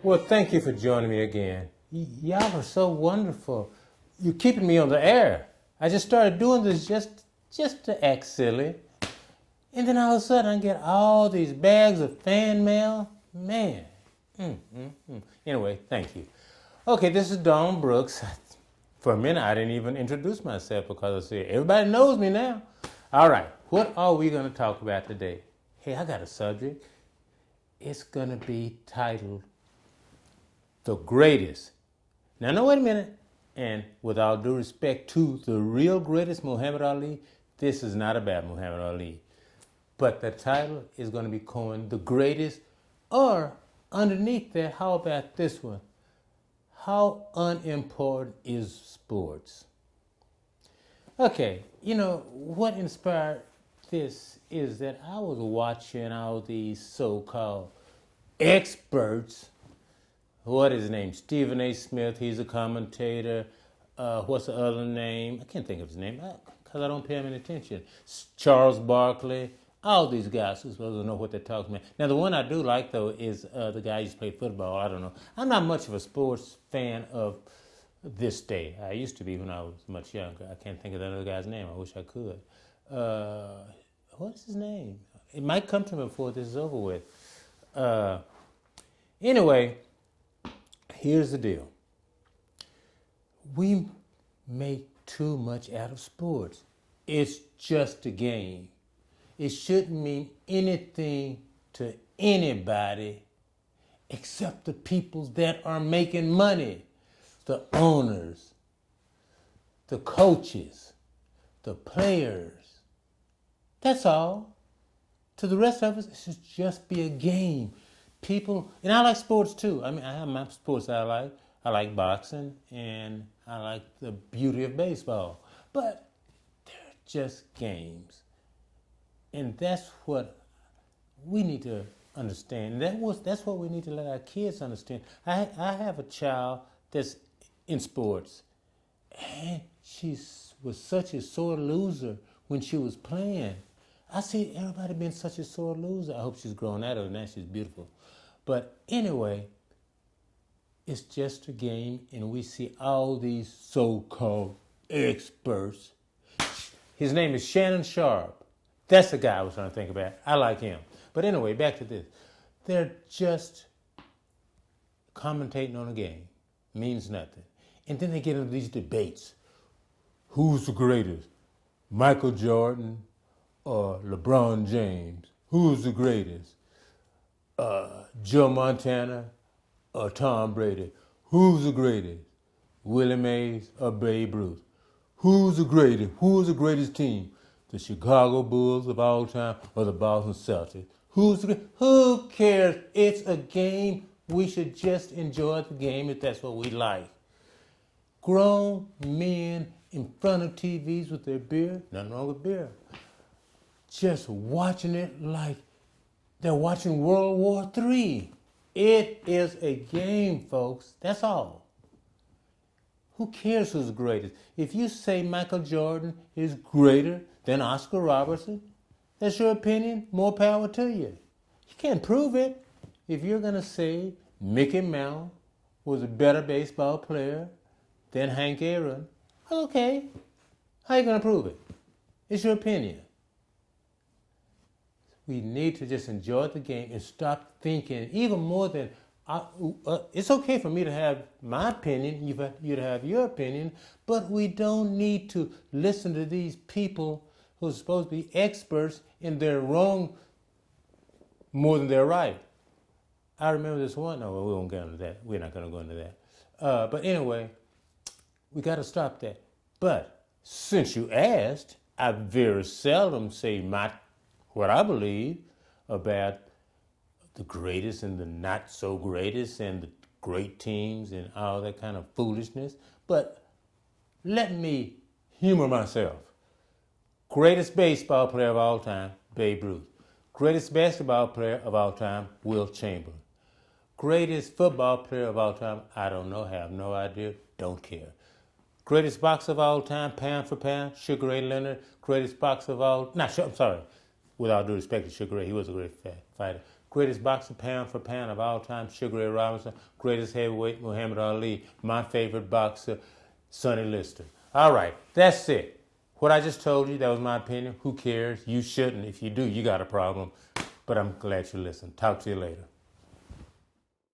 Well, thank you for joining me again. Y'all are so wonderful. You're keeping me on the air. I just started doing this just to act silly. And then all of a sudden I get all these bags of fan mail. Man. Anyway, thank you. Okay, this is Don Brooks. For a minute I didn't even introduce myself because I said, everybody knows me now. All right, what are we going to talk about today? Hey, I got a subject. It's going to be titled The Greatest. Now, wait a minute. And with all due respect to the real greatest, Muhammad Ali, this is not about Muhammad Ali. But the title is going to be coined The Greatest, or underneath that, how about this one? How unimportant is sports? Okay, what inspired this is that I was watching all these so-called experts. What is his name? Stephen A. Smith, he's a commentator. What's the other name? I can't think of his name because I don't pay him any attention. Charles Barkley. All these guys who are supposed to know what they're talking about. Now, the one I do like, though, is the guy who used to play football. I don't know. I'm not much of a sports fan of this day. I used to be when I was much younger. I can't think of that other guy's name. I wish I could. What's his name? It might come to me before this is over with. Anyway, here's the deal. We make too much out of sports. It's just a game. It shouldn't mean anything to anybody except the people that are making money. The owners, the coaches, the players. That's all. To the rest of us, it should just be a game. People, and I like sports too. I mean, I have my sports I like. I like boxing and I like the beauty of baseball. But they're just games. And that's what we need to understand. That's what we need to let our kids understand. I have a child that's in sports, and she was such a sore loser when she was playing. I see everybody being such a sore loser. I hope she's grown out of it now. She's beautiful. But anyway, it's just a game, and we see all these so-called experts. His name is Shannon Sharpe. That's the guy I was trying to think about. I like him. But anyway, back to this. They're just commentating on a game. Means nothing. And then they get into these debates. Who's the greatest? Michael Jordan or LeBron James? Who's the greatest? Joe Montana or Tom Brady? Who's the greatest? Willie Mays or Babe Ruth? Who's the greatest? Who's the greatest team? The Chicago Bulls of all time or the Boston Celtics? Who cares? It's a game. We should just enjoy the game if that's what we like. Grown men in front of TVs with their beer, nothing wrong with beer, just watching it like they're watching World War III. It is a game, folks. That's all. Who cares who's the greatest? If you say Michael Jordan is greater than Oscar Robertson, that's your opinion. More power to you. You can't prove it. If you're going to say Mickey Mantle was a better baseball player than Hank Aaron, okay. How are you going to prove it? It's your opinion. We need to just enjoy the game and stop thinking even more than it's okay for me to have my opinion, you to have your opinion, but we don't need to listen to these people who are supposed to be experts and they're wrong more than they're right. I remember this one. No, we won't get into that. We're not going to go into that. But anyway, we got to stop that. But since you asked, I very seldom say what I believe about the greatest and the not so greatest and the great teams and all that kind of foolishness. But let me humor myself. Greatest baseball player of all time, Babe Ruth. Greatest basketball player of all time, Wilt Chamberlain. Greatest football player of all time, I don't know, have no idea, don't care. Greatest boxer of all time, pound for pound, Sugar Ray Leonard. Greatest boxer of all, with all due respect to Sugar Ray, he was a great fighter. Greatest boxer pound for pound of all time, Sugar Ray Robinson. Greatest heavyweight, Muhammad Ali. My favorite boxer, Sonny Liston. All right, that's it. What I just told you, that was my opinion. Who cares? You shouldn't. If you do, you got a problem. But I'm glad you listened. Talk to you later.